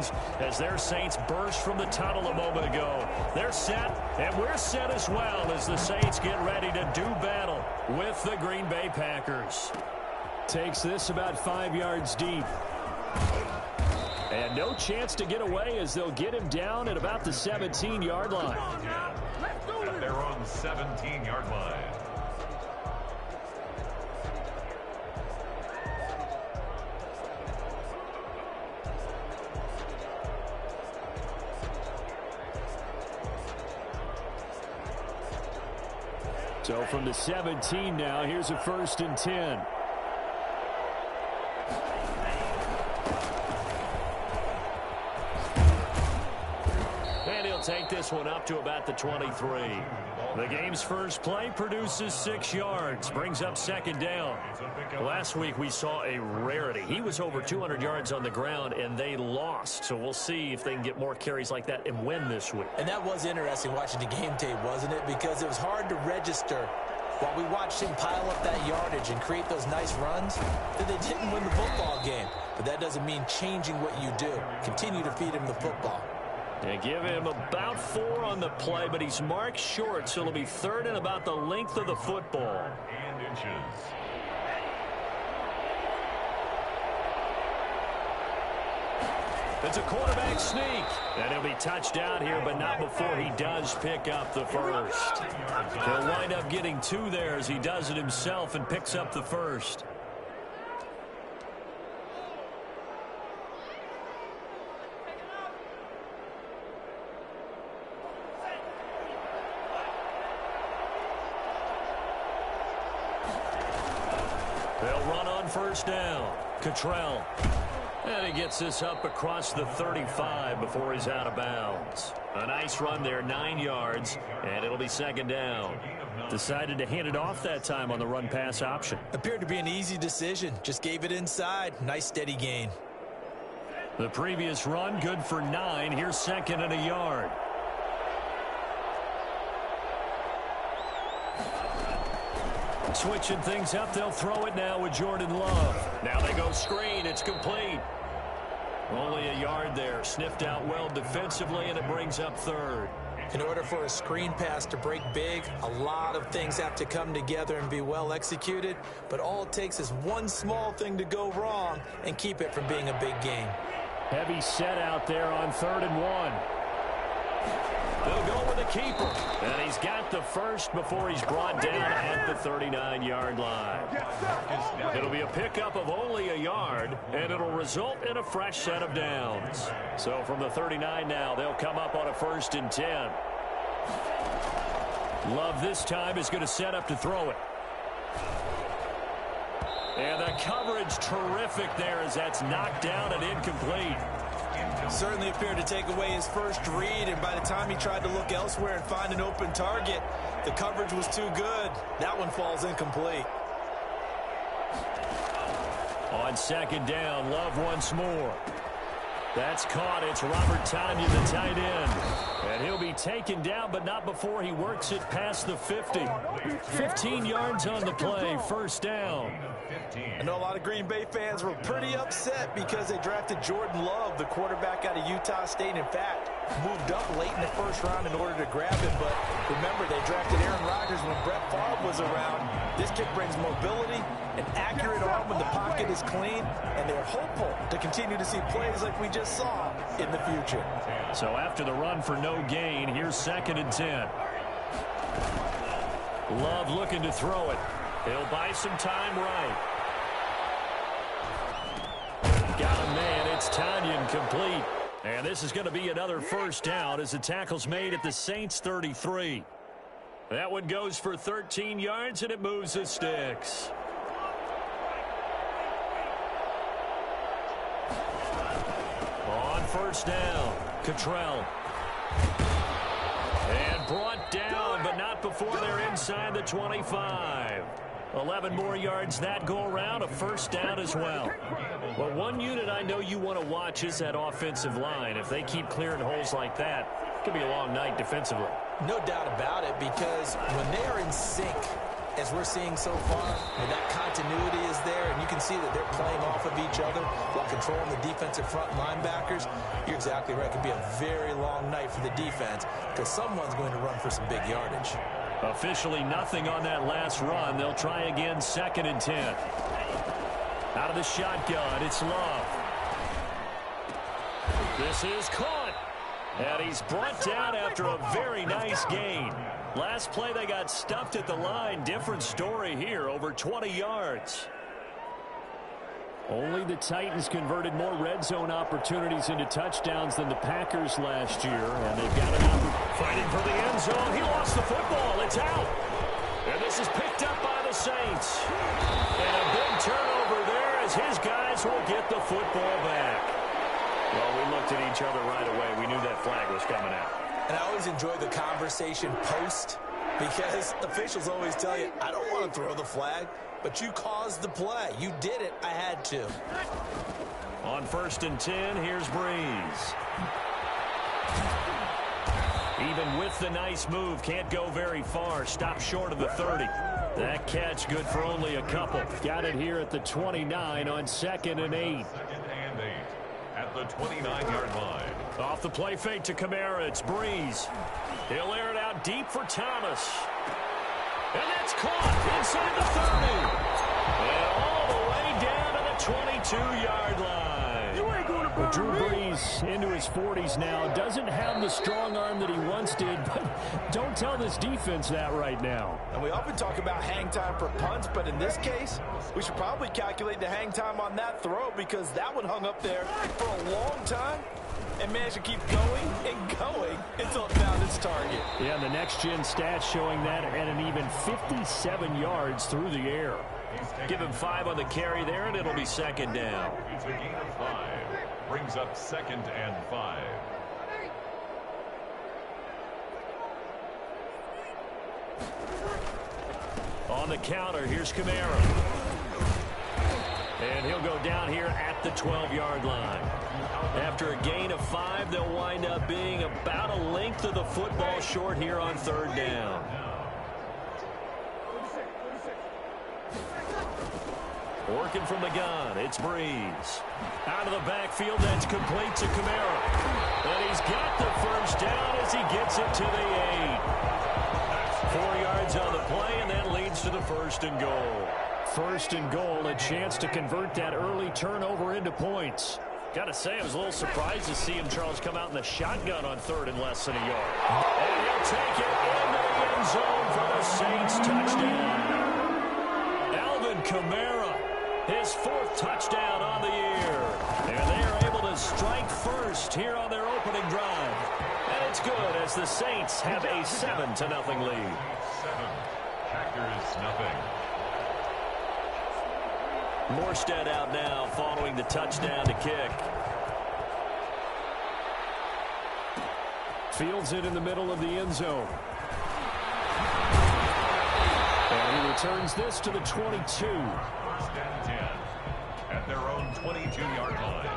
fans as their Saints burst from the tunnel a moment ago. They're set, and we're set as well as the Saints get ready to do battle with the Green Bay Packers. Takes this about 5 yards deep. And no chance to get away as they'll get him down at about the 17-yard line. They're on the 17-yard line. So from the 17 now, here's a 1st and 10. And he'll take this one up to about the 23. The game's first play produces 6 yards, brings up 2nd down. Last week we saw a rarity. He was over 200 yards on the ground, and they lost. So we'll see if they can get more carries like that and win this week. And that was interesting watching the game tape, wasn't it? Because it was hard to register while we watched him pile up that yardage and create those nice runs that they didn't win the football game. But that doesn't mean changing what you do. Continue to feed him the football. They give him about 4 on the play, but he's marked short, so it'll be 3rd and about the length of the football. And inches. It's a quarterback sneak. And he'll be touched out here, but not before he does pick up the 1st. He'll wind up getting 2 there as he does it himself and picks up the 1st. They'll run on 1st down. Cottrell. And he gets this up across the 35 before he's out of bounds. A nice run there, 9 yards, and it'll be 2nd down. Decided to hand it off that time on the run-pass option. Appeared to be an easy decision. Just gave it inside. Nice steady gain. The previous run, good for 9. Here's 2nd and a yard. Switching things up, they'll throw it now with Jordan Love. Now they go screen, it's complete. Only a yard there, sniffed out well defensively, and it brings up 3rd. In order for a screen pass to break big, a lot of things have to come together and be well executed, but all it takes is one small thing to go wrong and keep it from being a big gain. Heavy set out there on 3rd and 1. They'll go with the keeper, and he's got the 1st before he's brought down at the 39-yard line. It'll be a pickup of only a yard, and it'll result in a fresh set of downs. So from the 39 now, they'll come up on a 1st and 10. Love this time is going to set up to throw it. And the coverage terrific there as that's knocked down and incomplete. Certainly appeared to take away his first read, and by the time he tried to look elsewhere and find an open target, the coverage was too good. That one falls incomplete. On 2nd down, Love once more. That's caught. It's Robert Tonyan, the tight end. And he'll be taken down, but not before he works it past the 50. 15 yards on the play, 1st down. I know a lot of Green Bay fans were pretty upset because they drafted Jordan Love, the quarterback out of Utah State. In fact, moved up late in the 1st round in order to grab him. But remember, they drafted Aaron Rodgers when Brett Favre was around. This kid brings mobility, an accurate arm when the pocket is clean, and they're hopeful to continue to see plays like we just saw in the future. So after the run for no gain, here's 2nd and 10. Love looking to throw it. He'll buy some time right. Got a man. It's Tonyan complete. And this is going to be another 1st down as the tackle's made at the Saints 33. That one goes for 13 yards, and it moves the sticks. On 1st down, Cottrell. And brought down, but not before they're inside the 25. 11 more yards that go around, a 1st down as well. Well, one unit I know you want to watch is that offensive line. If they keep clearing holes like that, it could be a long night defensively. No doubt about it, because when they are in sync, as we're seeing so far, and that continuity is there, and you can see that they're playing off of each other while controlling the defensive front linebackers. You're exactly right. It could be a very long night for the defense because someone's going to run for some big yardage. Officially nothing on that last run. They'll try again, 2nd and 10. Out of the shotgun, it's Love. This is caught. And he's brought down after a very nice gain. Last play they got stuffed at the line. Different story here, over 20 yards. Only the Titans converted more red zone opportunities into touchdowns than the Packers last year. And they've got an opportunity fighting for the end zone. He lost the football. It's out. And this is picked up by the Saints. And a big turnover there as his guys will get the football back. Well, we looked at each other right away. We knew that flag was coming out. And I always enjoy the conversation post because officials always tell you, I don't want to throw the flag, but you caused the play. You did it. I had to. On 1st and 10, here's Breeze. Even with the nice move, can't go very far. Stop short of the 30. That catch good for only a couple. Got it here at the 29 on 2nd and 8. 2nd and 8 at the 29-yard line. Off the play fake to Kamara, it's Breeze. He'll air it out deep for Thomas. And that's caught inside the 30. And all the way down to the 22-yard line. Well, Drew Brees into his 40s now. Doesn't have the strong arm that he once did, but don't tell this defense that right now. And we often talk about hang time for punts, but in this case, we should probably calculate the hang time on that throw because that one hung up there for a long time and managed to keep going and going until it found its target. Yeah, the next-gen stats showing that at an even 57 yards through the air. Give him 5 on the carry there, and it'll be 2nd down. It's a gain of 5. Brings up 2nd and 5. On the counter, here's Kamara. And he'll go down here at the 12-yard line. After a gain of 5, they'll wind up being about a length of the football short here on 3rd down. Working from the gun, it's Breeze. Out of the backfield, that's complete to Kamara. And he's got the first down as he gets it to the 8. 4 yards on the play, and that leads to the 1st and goal. 1st and goal, a chance to convert that early turnover into points. Got to say, I was a little surprised to see him, Charles, come out in the shotgun on 3rd and less than a yard. And he'll take it into the end zone for the Saints touchdown. Alvin Kamara, his 4th touchdown on the year. And they are able to strike first here on their opening drive. And it's good as the Saints have a 7-0 lead. 7. Packers nothing. Morstead out now following the touchdown to kick. Fields it in the middle of the end zone. And he returns this to the 22. 1st and 10 at their own 22-yard line.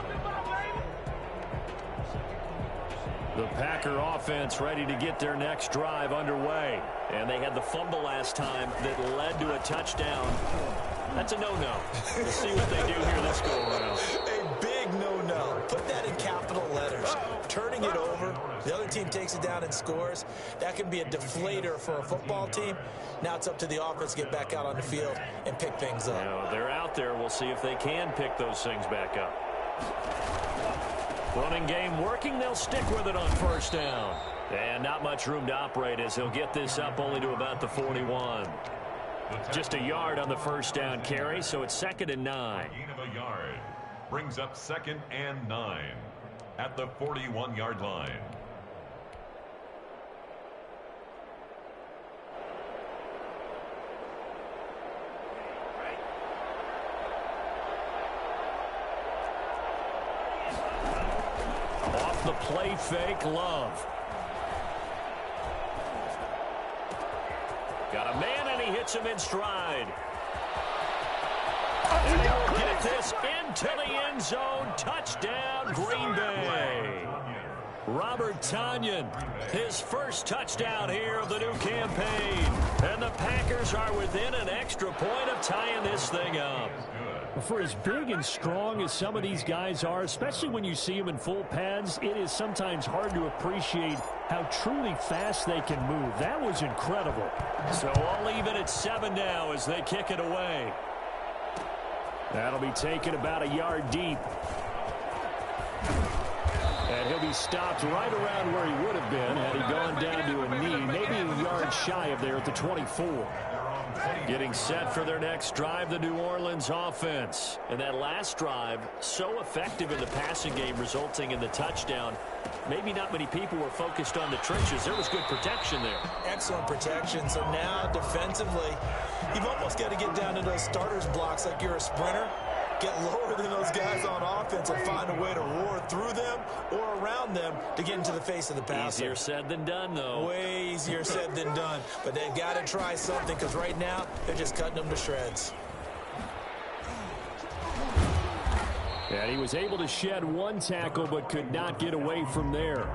The Packer offense ready to get their next drive underway. And they had the fumble last time that led to a touchdown. That's a no-no. We'll see what they do here this go-around. A big no-no. Put that in capital letters. Turning it over, the other team takes it down and scores. That can be a deflator for a football team. Now it's up to the offense to get back out on the field and pick things up. Now, they're out there. We'll see if they can pick those things back up. Running game working. They'll stick with it on 1st down. And not much room to operate as he'll get this up only to about the 41. Just a yard on the 1st down carry, so it's 2nd and 9. Gain of a yard brings up 2nd and 9 at the 41-yard line. Off the play fake, Love. Got a man, and he hits him in stride. And he'll get this into the end zone. Touchdown, Green Bay. Robert Robert Tonyan, his first touchdown here of the new campaign. And the Packers are within an extra point of tying this thing up. For as big and strong as some of these guys are, especially when you see them in full pads, it is sometimes hard to appreciate how truly fast they can move. That was incredible. So I'll leave it at 7 now as they kick it away. That'll be taken about a yard deep. And he'll be stopped right around where he would have been had he gone down to a knee, maybe a yard shy of there at the 24. Getting set for their next drive, the New Orleans offense. And that last drive, so effective in the passing game, resulting in the touchdown. Maybe not many people were focused on the trenches. There was good protection there. Excellent protection. So now, defensively, you've almost got to get down to those starters blocks like you're a sprinter. Get lower than those guys on offense and find a way to roar through them or around them to get into the face of the passer. Easier said than done, though. Way easier said than done. But they've got to try something because right now they're just cutting them to shreds. And he was able to shed one tackle but could not get away from there.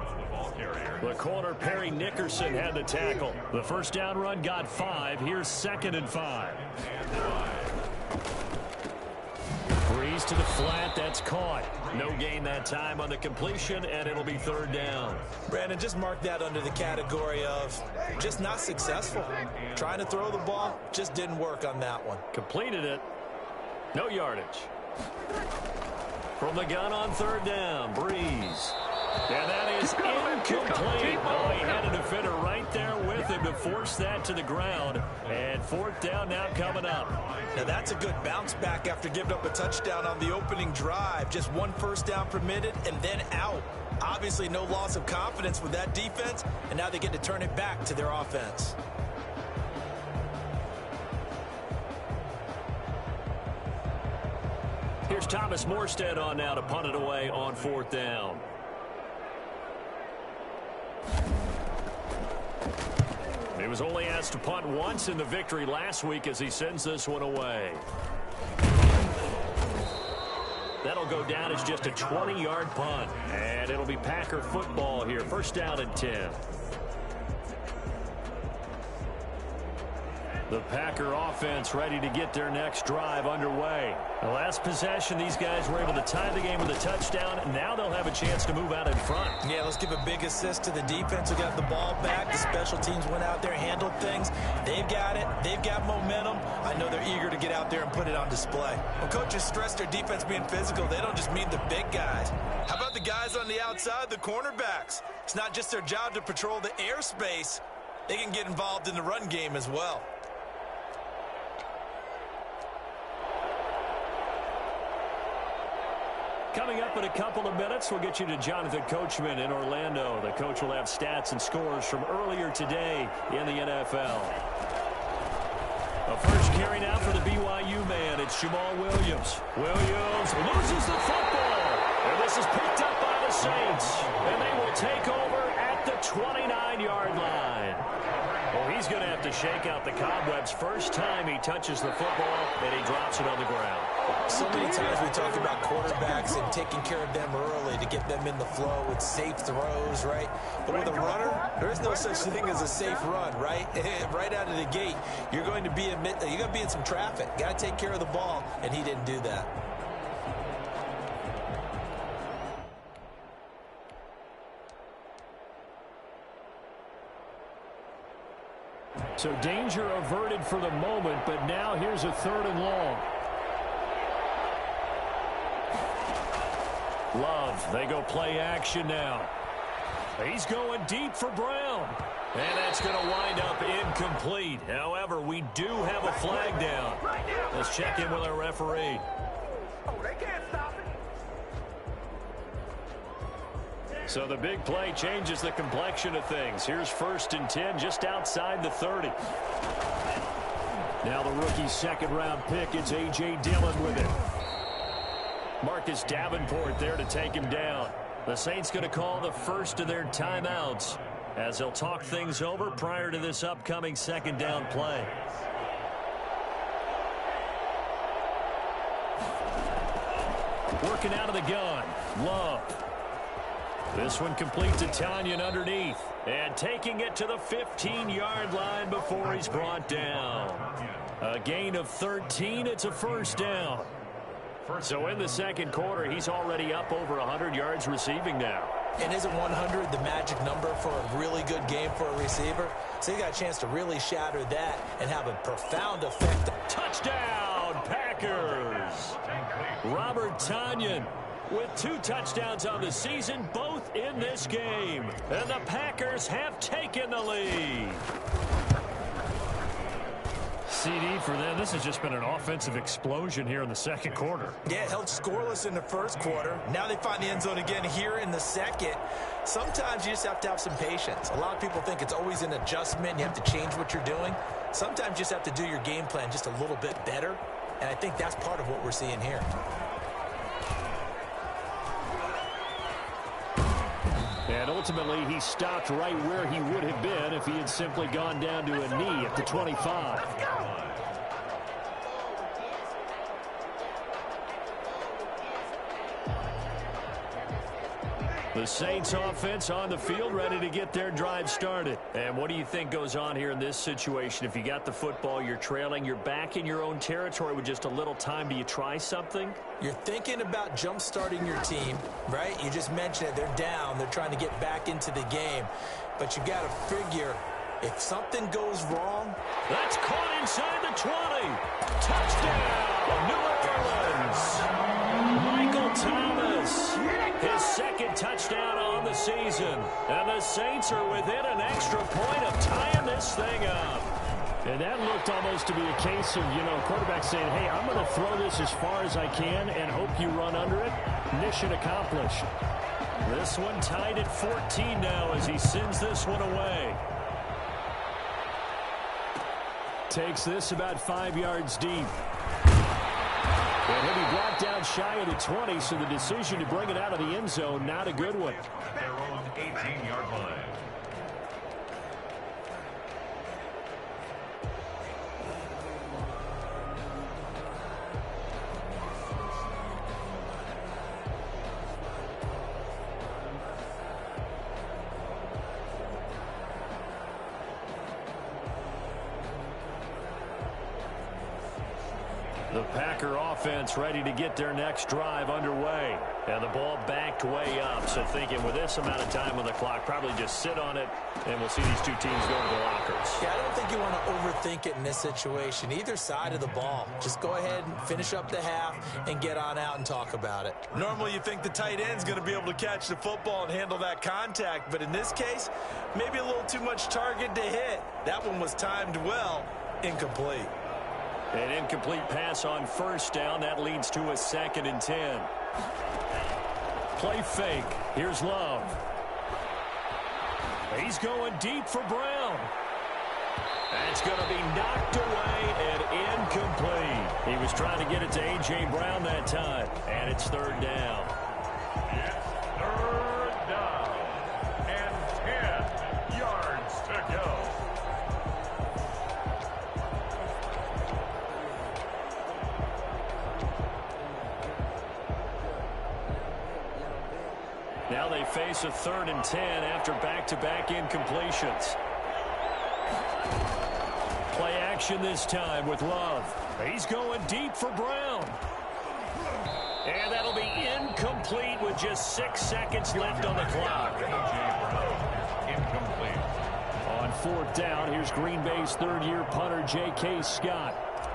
The corner, Perry Nickerson, had the tackle. The first down run got 5. Here's 2nd and 5. Breeze to the flat. That's caught. No gain that time on the completion, and it'll be 3rd down. Brandon, just mark that under the category of just not successful. Trying to throw the ball, just didn't work on that one. Completed it. No yardage. From the gun on 3rd down, Breeze. And that is incomplete. Oh, he had a defender right there with him to force that to the ground. And 4th down now coming up. Now that's a good bounce back after giving up a touchdown on the opening drive. Just 1 first down permitted and then out. Obviously no loss of confidence with that defense, and now they get to turn it back to their offense. Here's Thomas Morstead on now to punt it away on 4th down. He was only asked to punt once in the victory last week as he sends this one away. That'll go down as just a 20-yard punt. And it'll be Packer football here. 1st down and 10. The Packer offense ready to get their next drive underway. The last possession, these guys were able to tie the game with a touchdown. Now they'll have a chance to move out in front. Yeah, let's give a big assist to the defense who got the ball back. The special teams went out there, handled things. They've got it. They've got momentum. I know they're eager to get out there and put it on display. When coaches stress their defense being physical, they don't just mean the big guys. How about the guys on the outside, the cornerbacks? It's not just their job to patrol the airspace. They can get involved in the run game as well. Coming up in a couple of minutes, we'll get you to Jonathan Coachman in Orlando. The coach will have stats and scores from earlier today in the NFL. A first carry now for the BYU man. It's Jamal Williams. Williams loses the football. And this is picked up by the Saints. And they will take over at the 29-yard line. Well, he's going to have to shake out the cobwebs. First time he touches the football, and he drops it on the ground. So many times we talk about quarterbacks and taking care of them early to get them in the flow with safe throws, right? But with a runner, there is no such thing as a safe run, right? Right out of the gate, you're going to be in some traffic. Got to take care of the ball, and he didn't do that. So danger averted for the moment, but now here's a 3rd and long. Love, they go play action now. He's going deep for Brown. And that's going to wind up incomplete. However, we do have a flag down. Let's check in with our referee. Oh, they can't stop it. So the big play changes the complexion of things. Here's 1st and 10 just outside the 30. Now the rookie 2nd-round pick, it's A.J. Dillon with it. Marcus Davenport there to take him down. The Saints going to call the first of their timeouts as they'll talk things over prior to this upcoming 2nd down play. Working out of the gun. Love. This one complete to Tanyan underneath. And taking it to the 15-yard line before he's brought down. A gain of 13. It's a first down. So in the second quarter, he's already up over 100 yards receiving now. And isn't 100 the magic number for a really good game for a receiver? So you got a chance to really shatter that and have a profound effect. Touchdown, Packers! Robert Tanyan with 2 touchdowns on the season, both in this game. And the Packers have taken the lead. CD for them. This has just been an offensive explosion here in the second quarter. Yeah, held scoreless in the first quarter. Now they find the end zone again here in the second. Sometimes you just have to have some patience. A lot of people think it's always an adjustment. You have to change what you're doing. Sometimes you just have to do your game plan just a little bit better. And I think that's part of what we're seeing here. And ultimately, he stopped right where he would have been if he had simply gone down to a knee at the 25. The Saints offense on the field ready to get their drive started. And what do you think goes on here in this situation? If you got the football, you're trailing, you're back in your own territory with just a little time. Do you try something? You're thinking about jump-starting your team, right? You just mentioned it. They're down. They're trying to get back into the game. But you got to figure if something goes wrong. That's caught inside the 20. Touchdown, New Orleans. Michael Thomas. His second touchdown on the season. And the Saints are within an extra point of tying this thing up. And that looked almost to be a case of, quarterback saying, hey, I'm going to throw this as far as I can and hope you run under it. Mission accomplished. This one tied at 14 now as he sends this one away. Takes this about 5 yards deep. And he'll be brought down shy of the 20, so the decision to bring it out of the end zone, not a good one. At their own 18-yard line. The Packer offense ready to get their next drive underway. And the ball backed way up. So thinking with this amount of time on the clock, probably just sit on it, and we'll see these two teams go to the lockers. Yeah, I don't think you want to overthink it in this situation. Either side of the ball. Just go ahead and finish up the half and get on out and talk about it. Normally you think the tight end's going to be able to catch the football and handle that contact. But in this case, maybe a little too much target to hit. That one was timed well. Incomplete. An incomplete pass on first down. That leads to a 2nd and 10. Play fake. Here's Love. He's going deep for Brown. That's going to be knocked away and incomplete. He was trying to get it to A.J. Brown that time. And it's 3rd down. It's 3rd down and 10 yards to go. Now they face a 3rd and 10 after back-to-back incompletions. Play action this time with Love. He's going deep for Brown. And that'll be incomplete with just 6 seconds left on the clock. Incomplete. On 4th down, here's Green Bay's 3rd-year punter, J.K. Scott.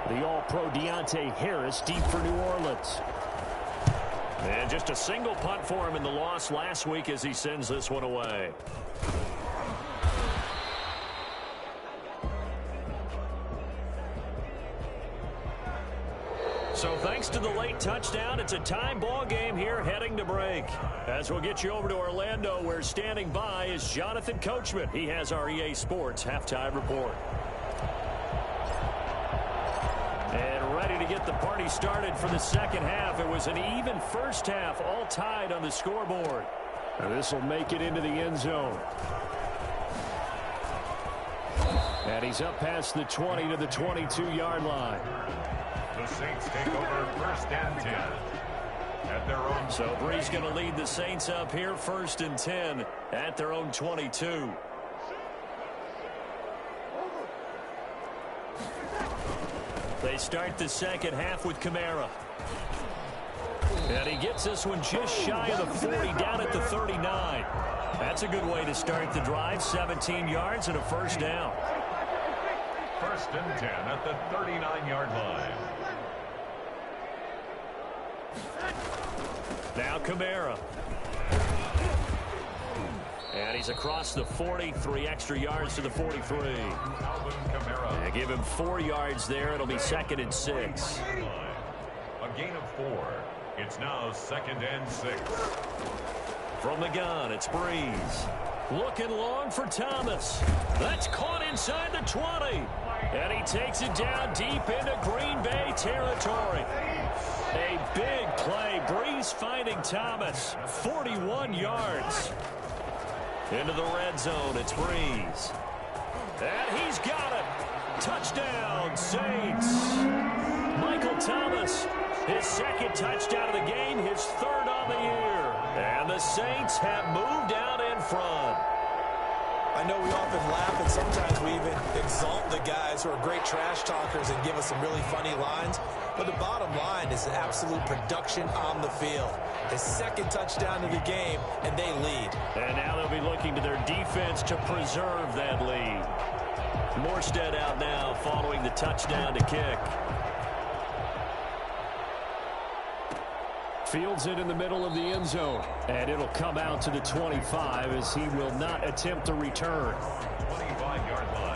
The All-Pro Deontay Harris deep for New Orleans. And just a single punt for him in the loss last week as he sends this one away. So thanks to the late touchdown, it's a tie ball game here heading to break. As we'll get you over to Orlando, where standing by is Jonathan Coachman. He has our EA Sports halftime report. And ready to get the party started for the second half. It was an even first half, all tied on the scoreboard. And this will make it into the end zone. And he's up past the 20 to the 22-yard line. The Saints take over 1st and 10. at their own. So Brees going to lead the Saints up here, 1st and 10 at their own 22. They start the second half with Kamara. And he gets this one just shy of the 40, down at the 39. That's a good way to start the drive. 17 yards and a first down. 1st and 10 at the 39-yard line. Now Kamara. And he's across the 40, 3 extra yards to the 43. Alvin Kamara. They give him 4 yards there. It'll be 2nd and 6. A gain of 4. It's now 2nd and 6. From the gun, it's Brees. Looking long for Thomas. That's caught inside the 20. And he takes it down deep into Green Bay territory. A big play. Brees finding Thomas. 41 yards. Into the red zone, it's Brees. And he's got it. Touchdown, Saints. Michael Thomas, his 2nd touchdown of the game, his 3rd on the year. And the Saints have moved out in front. I know we often laugh and sometimes we even exalt the guys who are great trash talkers and give us some really funny lines. But the bottom line is absolute production on the field. His 2nd touchdown of the game, and they lead. And now they'll be looking to their defense to preserve that lead. Morstead out now following the touchdown to kick. Fields it in the middle of the end zone. And it'll come out to the 25 as he will not attempt to return. 25-yard line.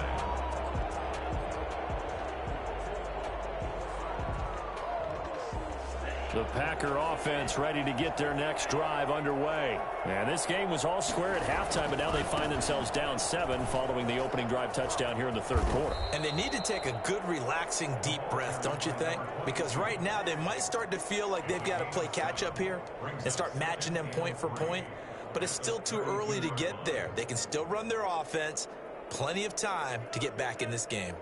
The Packer offense ready to get their next drive underway. And this game was all square at halftime, but now they find themselves down 7 following the opening drive touchdown here in the 3rd quarter. And they need to take a good, relaxing, deep breath, don't you think? Because right now they might start to feel like they've got to play catch-up here and start matching them point for point. But it's still too early to get there. They can still run their offense. Plenty of time to get back in this game.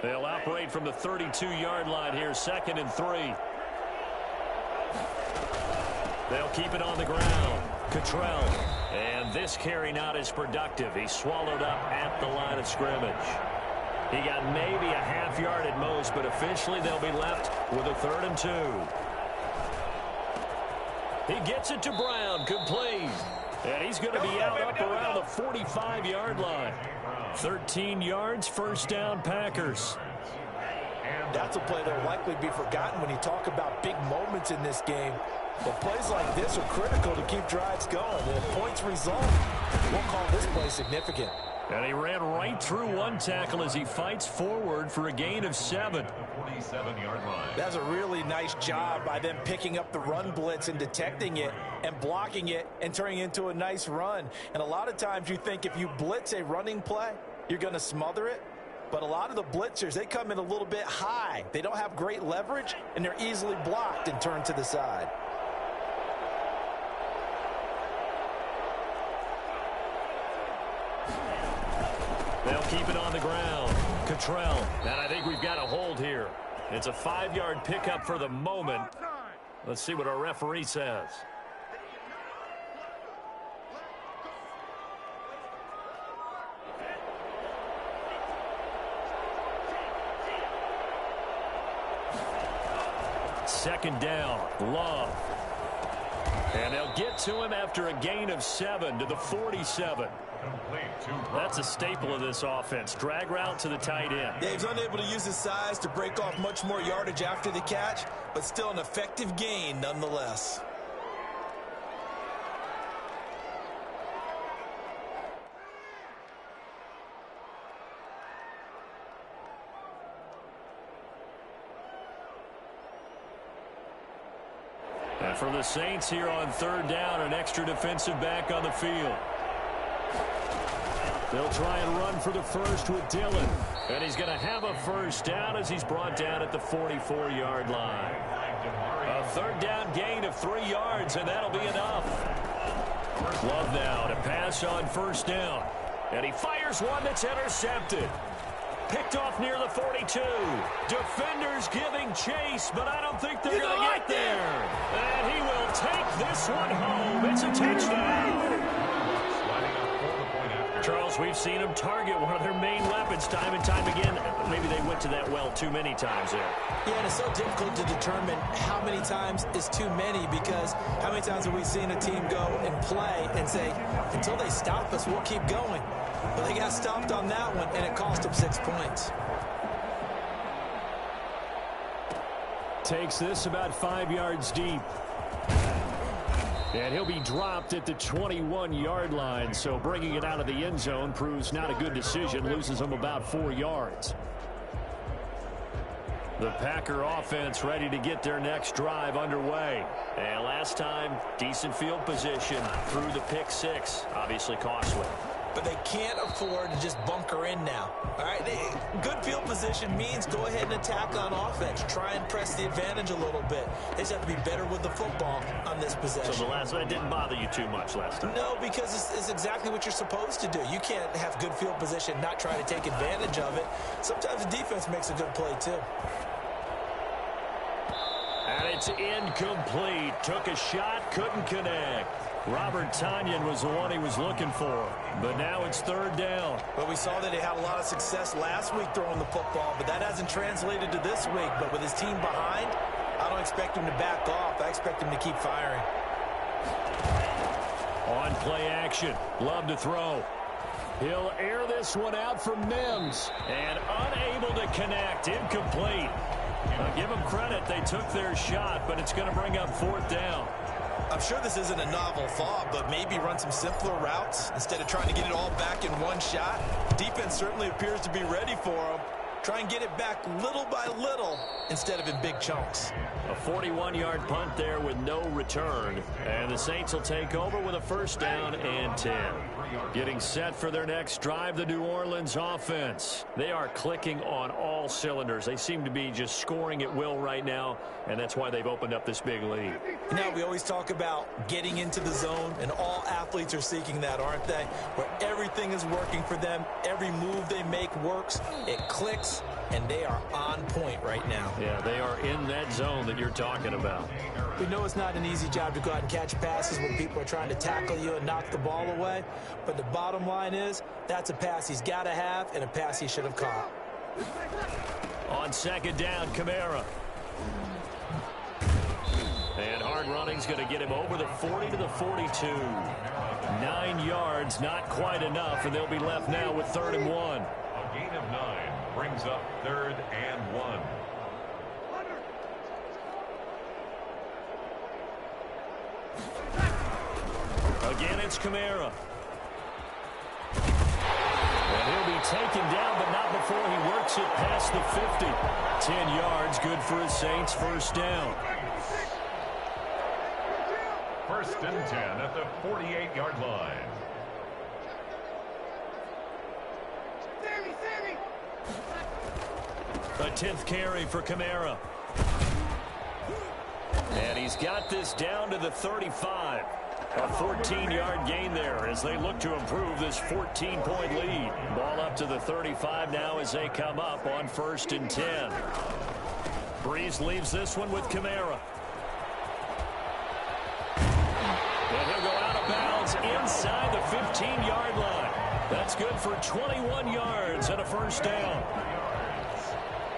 They'll operate from the 32-yard line here, 2nd and 3. They'll keep it on the ground. Cottrell. And this carry not as productive. He's swallowed up at the line of scrimmage. He got maybe a half yard at most, but officially they'll be left with a 3rd and 2. He gets it to Brown, complete. And he's going to be out up around the 45-yard line. 13 yards, first down, Packers. That's a play that'll likely be forgotten when you talk about big moments in this game. But plays like this are critical to keep drives going. And if points result, we'll call this play significant. And he ran right through one tackle as he fights forward for a gain of 7. 47-yard line. That's a really nice job by them picking up the run blitz and detecting it and blocking it and turning it into a nice run. And a lot of times you think if you blitz a running play, you're going to smother it. But a lot of the blitzers, they come in a little bit high. They don't have great leverage, and they're easily blocked and turned to the side. They'll keep it on the ground. Cottrell. And I think we've got a hold here. It's a 5-yard pickup for the moment. Let's see what our referee says. Second down, Love. And they'll get to him after a gain of 7 to the 47. That's a staple of this offense. Drag route to the tight end. Yeah, he's unable to use his size to break off much more yardage after the catch, but still an effective gain nonetheless. And for the Saints here on 3rd down, an extra defensive back on the field. They'll try and run for the first with Dillon. And he's going to have a first down as he's brought down at the 44-yard line. A 3rd down gain of 3 yards, and that'll be enough. Love now to pass on 1st down. And he fires one that's intercepted. picked off near the 42. Defenders giving chase, but I don't think they're going to get there. And he will take this one home. It's a touchdown. Charles, we've seen them target one of their main weapons time and time again. Maybe they went to that well too many times there. Yeah, and it's so difficult to determine how many times is too many, because how many times have we seen a team go and play and say, until they stop us, we'll keep going. But they got stopped on that one, and it cost them 6 points. Takes this about 5 yards deep. And he'll be dropped at the 21-yard line, so bringing it out of the end zone proves not a good decision, loses him about 4 yards. The Packer offense ready to get their next drive underway. And last time, decent field position through the pick six, obviously costly. But they can't afford to just bunker in now. All right, good field position means go ahead and attack on offense. Try and press the advantage a little bit. They just have to be better with the football on this possession. So the last one didn't bother you too much last time? No, because it's exactly what you're supposed to do. You can't have good field position, not try to take advantage of it. Sometimes the defense makes a good play too. And it's incomplete. Took a shot, couldn't connect. Robert Tonyan was the one he was looking for. But now it's third down. Well, we saw that they had a lot of success last week throwing the football, but that hasn't translated to this week. But with his team behind, I don't expect him to back off. I expect him to keep firing. On play action. Love to throw. He'll air this one out for Mims. And unable to connect. Incomplete. Now, give them credit. They took their shot, but it's going to bring up fourth down. I'm sure this isn't a novel thought, but maybe run some simpler routes instead of trying to get it all back in one shot. Defense certainly appears to be ready for them. Try and get it back little by little instead of in big chunks. A 41-yard punt there with no return. And the Saints will take over with a first down and 10. Getting set for their next drive, the New Orleans offense. They are clicking on all cylinders. They seem to be just scoring at will right now, and that's why they've opened up this big lead. You know, we always talk about getting into the zone, and all athletes are seeking that, aren't they? Where everything is working for them. Every move they make works. It clicks, and they are on point right now. Yeah, they are in that zone that you're talking about. We know it's not an easy job to go out and catch passes when people are trying to tackle you and knock the ball away. But the bottom line is, that's a pass he's got to have and a pass he should have caught. On second down, Kamara. And hard running's going to get him over the 40 to the 42. 9 yards, not quite enough, and they'll be left now with 3rd and 1. A gain of 9 brings up 3rd and 1. Again, it's Kamara. And he'll be taken down, but not before he works it past the 50. 10 yards, good for his Saints, first down. 1st and 10 at the 48-yard line. A 10th carry for Kamara. And he's got this down to the 35. A 14-yard gain there as they look to improve this 14-point lead. Ball up to the 35 now as they come up on 1st and 10. Breeze leaves this one with Kamara. And he'll go out of bounds inside the 15-yard line. That's good for 21 yards and a first down.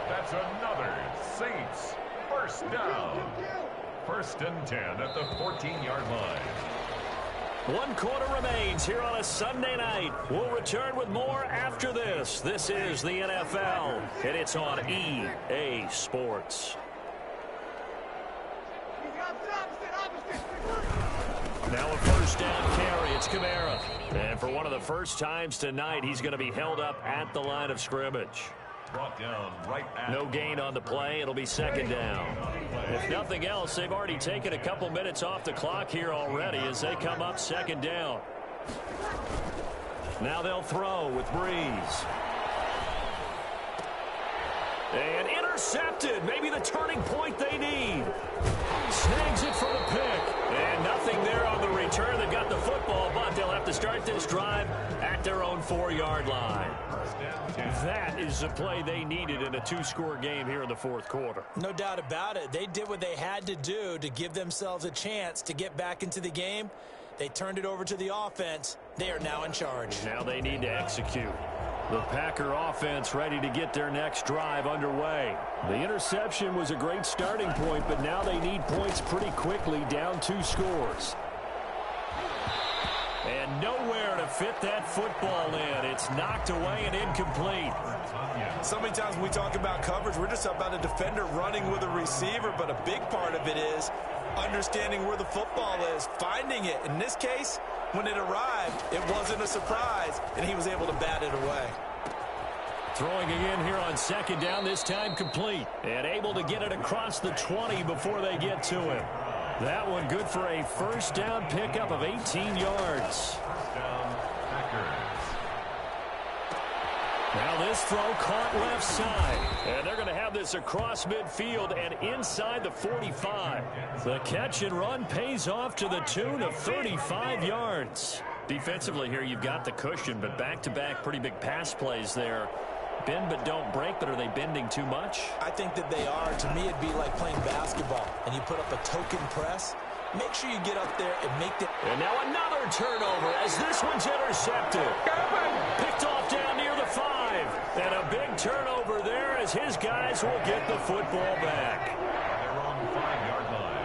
That's another Saints first down. 1st and 10 at the 14-yard line. 1 quarter remains here on a Sunday night. We'll return with more after this. This is the NFL, and it's on EA Sports. Now a first down carry. It's Kamara. And for one of the first times tonight, he's going to be held up at the line of scrimmage. Brought down right at No gain on the play. It'll be 2nd down. If nothing else, they've already taken a couple minutes off the clock here already as they come up 2nd down. Now they'll throw with Breeze. And intercepted. Maybe the turning point they need. Snags it for the pick. And nothing there on the return. They've got the football, but they'll have to start this drive at their own 4-yard line. That is the play they needed in a 2-score game here in the fourth quarter. No doubt about it. They did what they had to do to give themselves a chance to get back into the game. They turned it over to the offense. They are now in charge. Now they need to execute. The Packer offense ready to get their next drive underway. The interception was a great starting point, but now they need points pretty quickly, down 2 scores. And nowhere to fit that football in. It's knocked away and incomplete. So many times when we talk about coverage, we're just about a defender running with a receiver, but a big part of it is understanding where the football is, finding it. In this case, when it arrived, it wasn't a surprise, and he was able to bat it away. Throwing again here on second down, this time complete. And able to get it across the 20 before they get to him. That one good for a first down pickup of 18 yards. Now this throw caught left side. And they're going to have this across midfield and inside the 45. The catch and run pays off to the tune of 35 yards. Defensively here, you've got the cushion, but back-to-back pretty big pass plays there. Bend but don't break, but are they bending too much? I think that they are. To me, it'd be like playing basketball, and you put up a token press. Make sure you get up there and make the... And now another turnover as this one's intercepted. Picked off down near the 5. And a big turnover there as his guys will get the football back. They're on the 5-yard line.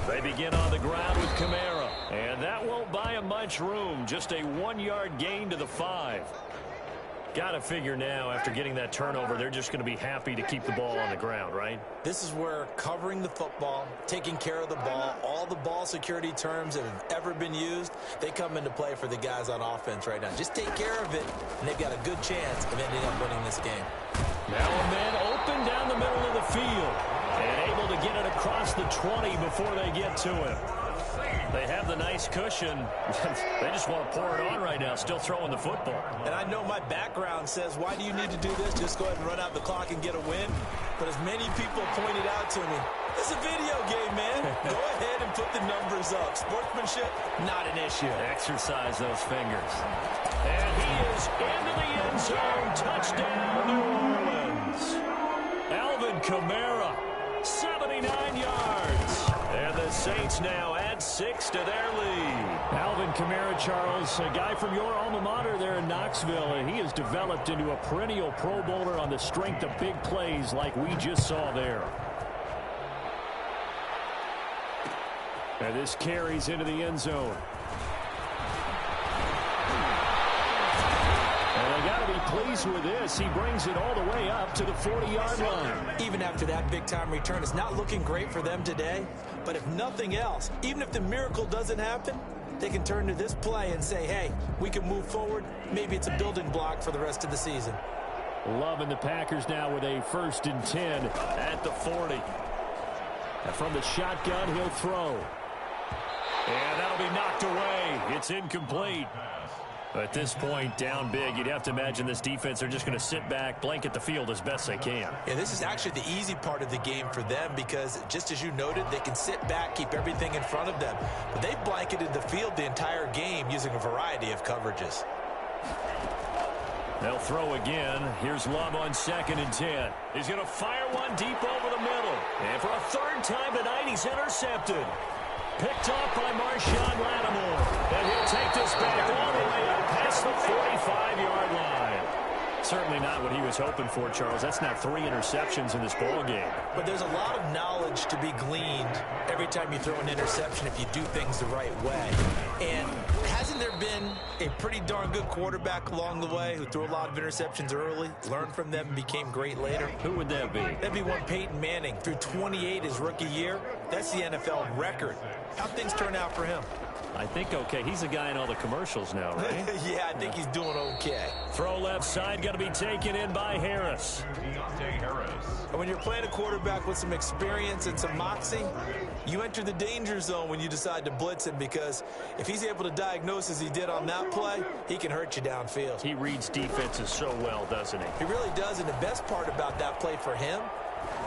They begin on the ground with Kamara. And that won't buy him much room. Just a 1-yard gain to the 5. Got to figure now, after getting that turnover, they're just going to be happy to keep the ball on the ground, right? This is where covering the football, taking care of the ball, all the ball security terms that have ever been used, they come into play for the guys on offense right now. Just take care of it, and they've got a good chance of ending up winning this game. Now a man open down the middle of the field and able to get it across the 20 before they get to him. They have the nice cushion. They just want to pour it on right now, still throwing the football. And I know my background says, why do you need to do this? Just go ahead and run out the clock and get a win. But as many people pointed out to me, it's a video game, man. Go ahead and put the numbers up. Sportsmanship, not an issue. Exercise those fingers. And he is into the end zone. Touchdown, New Orleans. Alvin Kamara, 79 yards. And the Saints now add 6 to their lead. Alvin Kamara, Charles, a guy from your alma mater there in Knoxville, and he has developed into a perennial Pro Bowler on the strength of big plays like we just saw there. And this carries into the end zone. Got to be pleased with this. He brings it all the way up to the 40-yard line. Even after that big-time return, it's not looking great for them today. But if nothing else, even if the miracle doesn't happen, they can turn to this play and say, hey, we can move forward. Maybe it's a building block for the rest of the season. Loving the Packers now with a 1st and 10 at the 40. And from the shotgun, he'll throw. And that'll be knocked away. It's incomplete. At this point, down big, you'd have to imagine this defense are just going to sit back, blanket the field as best they can. Yeah, this is actually the easy part of the game for them because, just as you noted, they can sit back, keep everything in front of them. But they've blanketed the field the entire game using a variety of coverages. They'll throw again. Here's Love on 2nd and 10. He's going to fire one deep over the middle. And for a 3rd time tonight, he's intercepted. Picked off by Marshawn Lattimore. And he'll take this back all the way up past the 45-yard line. Certainly not what he was hoping for, Charles. That's now 3 interceptions in this ball game. But there's a lot of knowledge to be gleaned every time you throw an interception if you do things the right way. And hasn't there been a pretty darn good quarterback along the way who threw a lot of interceptions early, learned from them, and became great later? Who would that be? That'd be one Peyton Manning. Threw 28 his rookie year. That's the NFL record. How'd things turn out for him? I think okay. He's a guy in all the commercials now, right? Yeah, I think he's doing okay. Throw left side, got to be taken in by Harris. And when you're playing a quarterback with some experience and some moxie, you enter the danger zone when you decide to blitz him because if he's able to diagnose as he did on that play, he can hurt you downfield. He reads defenses so well, doesn't he? He really does, and the best part about that play for him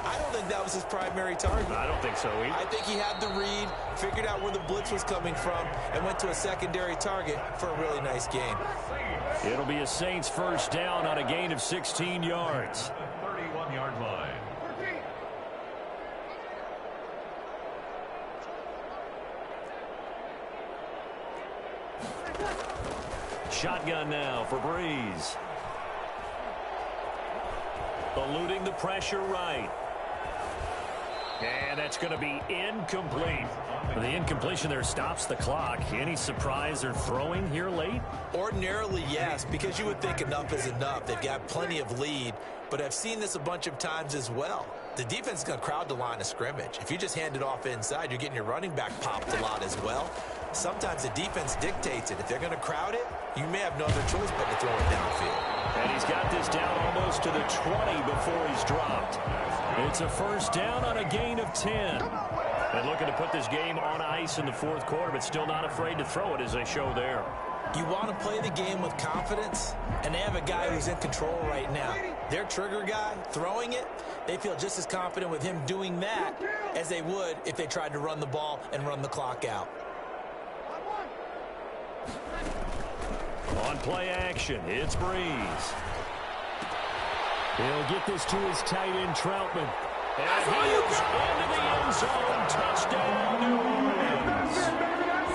I don't think that was his primary target. I don't think so either. I think he had the read, figured out where the blitz was coming from, and went to a secondary target for a really nice game. It'll be a Saints first down on a gain of 16 yards. 31-yard line. Shotgun now for Breeze. Eluding the pressure right. And that's going to be incomplete. The incompletion there stops the clock. Any surprise they're throwing here late? Ordinarily, yes, because you would think enough is enough. They've got plenty of lead, but I've seen this a bunch of times as well. The defense is going to crowd the line of scrimmage. If you just hand it off inside, you're getting your running back popped a lot as well. Sometimes the defense dictates it. If they're going to crowd it, you may have no other choice but to throw it downfield. And he's got this down almost to the 20 before he's dropped. It's a first down on a gain of 10. And looking to put this game on ice in the fourth quarter, but still not afraid to throw it as they show there. You want to play the game with confidence, and they have a guy who's in control right now. Their trigger guy, throwing it, they feel just as confident with him doing that as they would if they tried to run the ball and run the clock out. On play action, it's Breeze. He'll get this to his tight end, Troutman. And he is into the end zone. Touchdown, New Orleans.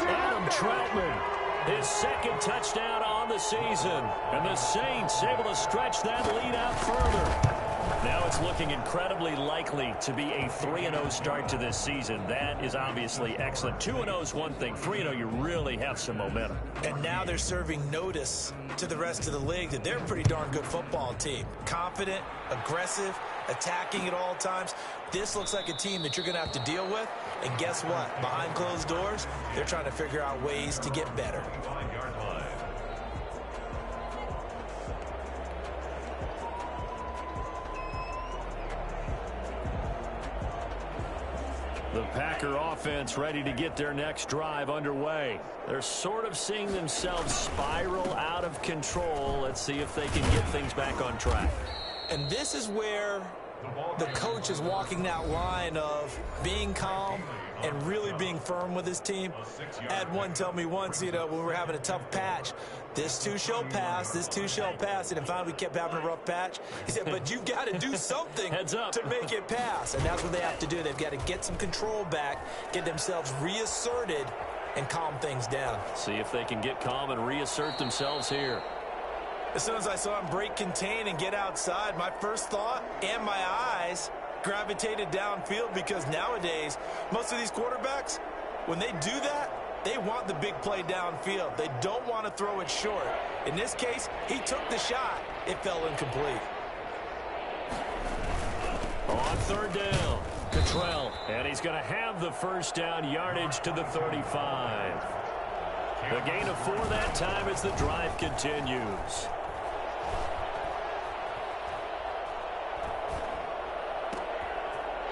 Adam Troutman, his second touchdown on the season. And the Saints able to stretch that lead out further. Now it's looking incredibly likely to be a 3-0 start to this season. That is obviously excellent. 2-0 is one thing. 3-0, you really have some momentum. And now they're serving notice to the rest of the league that they're a pretty darn good football team. Confident, aggressive, attacking at all times. This looks like a team that you're going to have to deal with. And guess what? Behind closed doors, they're trying to figure out ways to get better. The Packer offense ready to get their next drive underway. They're sort of seeing themselves spiral out of control. Let's see if they can get things back on track. And this is where the coach is walking that line of being calm and really being firm with his team. I had one tell me once, when we were having a tough patch, this too shall pass, this too shall pass. And finally we kept having a rough patch. He said, but you've got to do something to make it pass. And that's what they have to do. They've got to get some control back, get themselves reasserted, and calm things down. See if they can get calm and reassert themselves here. As soon as I saw him break contain and get outside, my first thought and my eyes gravitated downfield, because nowadays, most of these quarterbacks, when they do that, they want the big play downfield. They don't want to throw it short. In this case, he took the shot. It fell incomplete. On third down, Cottrell, and he's going to have the first down yardage to the 35. A gain of 4 that time as the drive continues.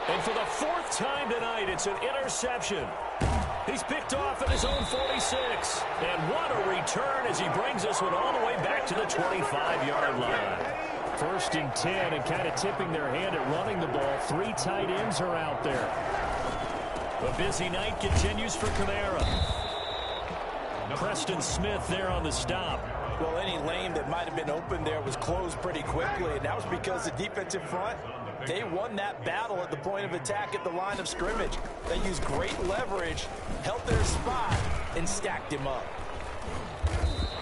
And for the 4th time tonight, it's an interception. He's picked off at his own 46. And what a return as he brings this one all the way back to the 25-yard line. 1st and 10, and kind of tipping their hand at running the ball. 3 tight ends are out there. A busy night continues for Kamara. Preston Smith there on the stop. Well, any lane that might have been open there was closed pretty quickly, and that was because the defensive front, they won that battle at the point of attack at the line of scrimmage. They used great leverage, held their spot, and stacked him up.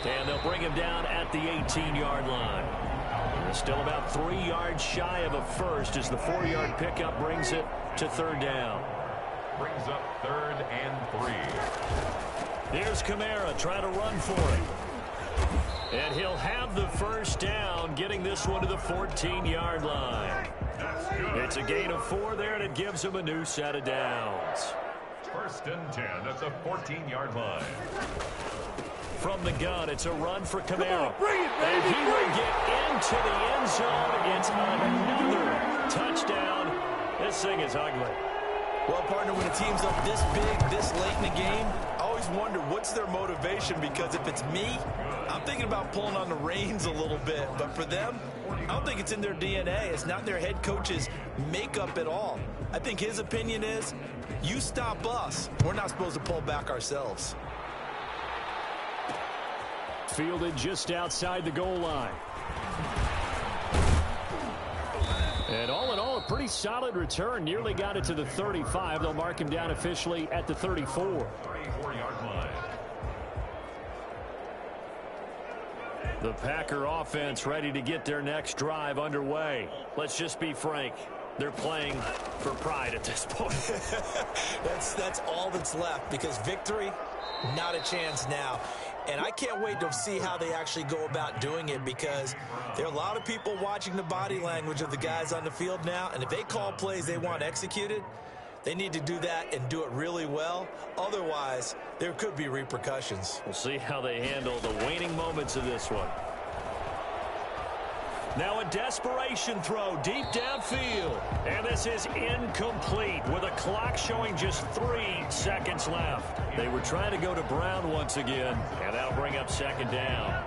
And they'll bring him down at the 18-yard line. They're still about 3 yards shy of a first as the 4-yard pickup brings it to 3rd down. Brings up 3rd and 3. Here's Kamara trying to run for it. And he'll have the first down, getting this one to the 14-yard line. It's a gain of 4 there, and it gives him a new set of downs. 1st and 10 at the 14-yard line. From the gun, it's a run for Kamara. And he will get into the end zone. It's another touchdown. This thing is ugly. Well, partner, when a team's up this big, this late in the game, always always wondered what's their motivation, because if it's me, I'm thinking about pulling on the reins a little bit. But for them, I don't think it's in their DNA. It's not their head coach's makeup at all. I think his opinion is, you stop us, we're not supposed to pull back ourselves. Fielded just outside the goal line. And all in all, a pretty solid return. Nearly got it to the 35. They'll mark him down officially at the 34. 34-yard line. The Packer offense ready to get their next drive underway. Let's just be frank. They're playing for pride at this point. That's all that's left, because victory, not a chance now. And I can't wait to see how they actually go about doing it, because there are a lot of people watching the body language of the guys on the field now, and if they call plays they want executed, they need to do that and do it really well. Otherwise, there could be repercussions. We'll see how they handle the waning moments of this one. Now a desperation throw deep downfield. And this is incomplete with a clock showing just 3 seconds left. They were trying to go to Brown once again, and that'll bring up second down.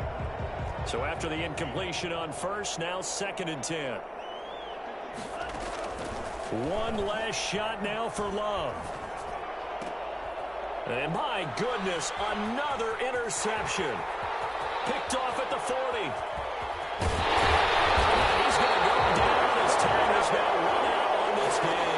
So after the incompletion on first, now 2nd and 10. One last shot now for Love. And my goodness, another interception. Picked off at the 40. He's going to go down as time has now run out on this game.